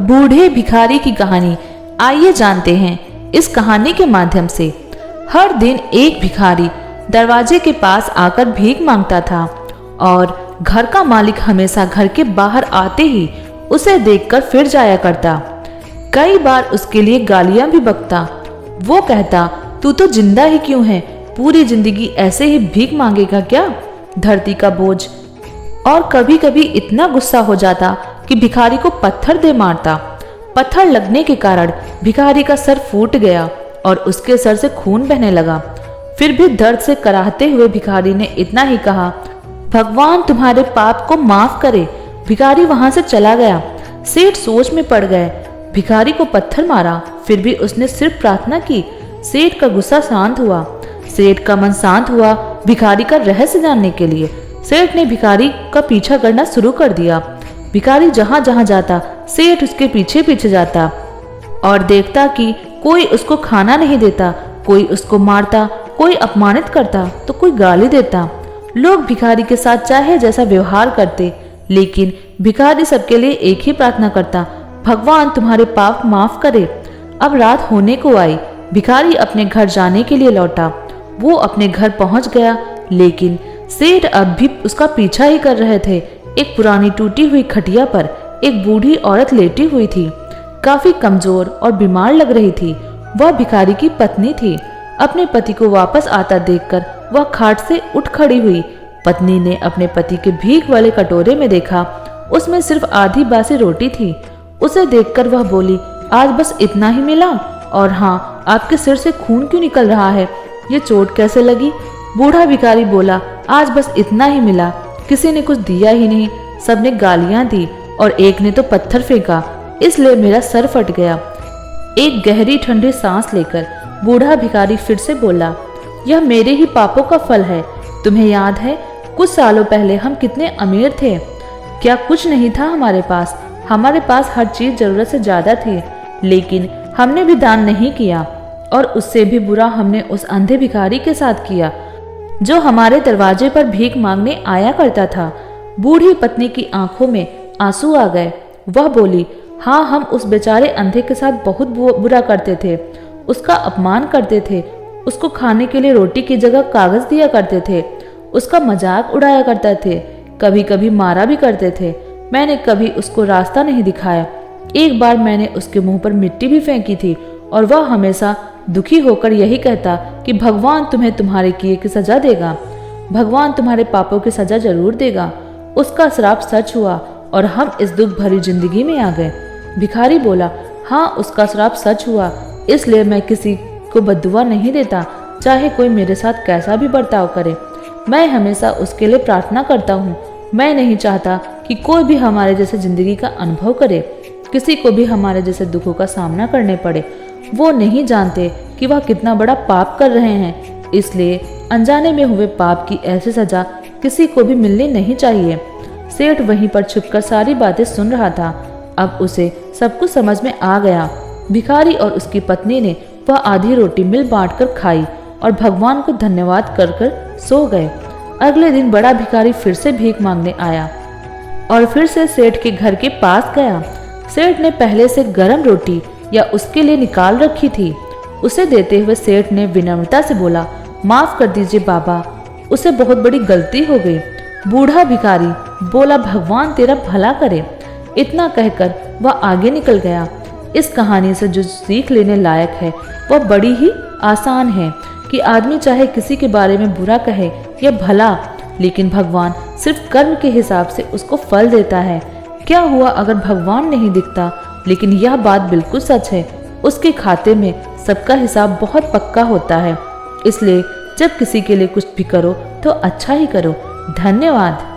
बूढ़े भिखारी की कहानी। आइए जानते हैं इस कहानी के माध्यम से। हर दिन एक भिखारी दरवाजे के पास आकर भीख मांगता था और घर का मालिक हमेशा घर के बाहर आते ही उसे देखकर फिर जाया करता। कई बार उसके लिए गालियां भी बकता। वो कहता, तू तो जिंदा ही क्यों है, पूरी जिंदगी ऐसे ही भीख मांगेगा क्या, धरती का बोझ। और कभी कभी इतना गुस्सा हो जाता कि भिखारी को पत्थर दे मारता। पत्थर लगने के कारण भिखारी का सर फूट गया और उसके सर से खून बहने लगा। फिर भी दर्द से कराहते हुए भिखारी ने इतना ही कहा, भगवान तुम्हारे पाप को माफ करे। भिखारी वहां से चला गया। सेठ सोच में पड़ गए। भिखारी को पत्थर मारा, फिर भी उसने सिर्फ प्रार्थना की। सेठ का गुस्सा शांत हुआ। सेठ का मन शांत हुआ भिखारी का रहस्य जानने के लिए। सेठ ने भिखारी का पीछा करना शुरू कर दिया। भिखारी जहां जहां जाता सेठ उसके पीछे पीछे जाता और देखता कि कोई उसको खाना नहीं देता, कोई उसको मारता, कोई अपमानित करता तो कोई गाली देता। लोग भिखारी के साथ चाहे जैसा व्यवहार करते, लेकिन भिखारी सबके लिए एक ही प्रार्थना करता, भगवान तुम्हारे पाप माफ करे। अब रात होने को आई। भिखारी अपने घर जाने के लिए लौटा। वो अपने घर पहुंच गया, लेकिन सेठ अब भी उसका पीछा ही कर रहे थे। एक पुरानी टूटी हुई खटिया पर एक बूढ़ी औरत लेटी हुई थी। काफी कमजोर और बीमार लग रही थी। वह भिखारी की पत्नी थी। अपने पति को वापस आता देखकर वह खाट से उठ खड़ी हुई। पत्नी ने अपने पति के भीख वाले कटोरे में देखा, उसमें सिर्फ आधी बासी रोटी थी। उसे देखकर वह बोली, आज बस इतना ही मिला? और हाँ, आपके सिर से खून क्यों निकल रहा है? ये चोट कैसे लगी? बूढ़ा भिखारी बोला, आज बस इतना ही मिला, किसी ने कुछ दिया ही नहीं। सबने गालियां दी और एक ने तो पत्थर फेंका, इसलिए मेरा सर फट गया। एक गहरी ठंडी सांस लेकर बूढ़ा भिखारी फिर से बोला, यह मेरे ही पापों का फल है। तुम्हें याद है कुछ सालों पहले हम कितने अमीर थे? क्या कुछ नहीं था हमारे पास? हमारे पास हर चीज जरूरत से ज्यादा थी, लेकिन हमने भी दान नहीं किया। और उससे भी बुरा हमने उस अंधे भिखारी के साथ किया जो हमारे दरवाजे पर भीख मांगने आया करता था। बूढ़ी पत्नी की आंखों में आंसू आ गए। वह बोली, हाँ, हम उस बेचारे अंधे के साथ बहुत बुरा करते थे। उसका अपमान करते थे, उसको खाने के लिए रोटी की जगह कागज दिया करते थे, उसका मजाक उड़ाया करते थे, कभी कभी मारा भी करते थे। मैंने कभी उसको रास्ता नहीं दिखाया। एक बार मैंने उसके मुंह पर मिट्टी भी फेंकी थी और वह हमेशा दुखी होकर यही कहता कि भगवान तुम्हें तुम्हारे किए की सजा देगा, भगवान तुम्हारे पापों की सजा जरूर देगा। उसका श्राप सच हुआ और हम इस दुख भरी जिंदगी में आ गए। भिखारी बोला, हाँ, उसका श्राप सच हुआ, इसलिए मैं किसी को बद्दुआ नहीं देता, चाहे कोई मेरे साथ कैसा भी बर्ताव करे। मैं हमेशा उसके लिए प्रार्थना करता हूँ। मैं नहीं चाहता कि कोई भी हमारे जैसे जिंदगी का अनुभव करे, किसी को भी हमारे जैसे दुखों का सामना करने पड़े। वो नहीं जानते कि वह कितना बड़ा पाप कर रहे हैं, इसलिए अनजाने में हुए पाप की ऐसी सजा किसी को भी मिलनी नहीं चाहिए। सेठ वहीं पर छुपकर सारी बातें सुन रहा था। अब उसे सब कुछ समझ में आ गया। भिखारी और उसकी पत्नी ने वह आधी रोटी मिल बांट कर खाई और भगवान को धन्यवाद कर कर सो गए। अगले दिन बड़ा भिखारी फिर से भीख मांगने आया और फिर से सेठ के घर के पास गया। सेठ ने पहले से गर्म रोटी या उसके लिए निकाल रखी थी। उसे देते हुए सेठ ने विनम्रता से बोला, माफ कर दीजिए बाबा, उसे बहुत बड़ी गलती हो गई। बूढ़ा भिखारी बोला, भगवान तेरा भला करे। इतना कहकर वह आगे निकल गया। इस कहानी से जो सीख लेने लायक है वह बड़ी ही आसान है कि आदमी चाहे किसी के बारे में बुरा कहे या भला, लेकिन भगवान सिर्फ कर्म के हिसाब से उसको फल देता है। क्या हुआ अगर भगवान नहीं दिखता? लेकिन यह बात बिल्कुल सच है, उसके खाते में सबका हिसाब बहुत पक्का होता है। इसलिए जब किसी के लिए कुछ भी करो तो अच्छा ही करो। धन्यवाद।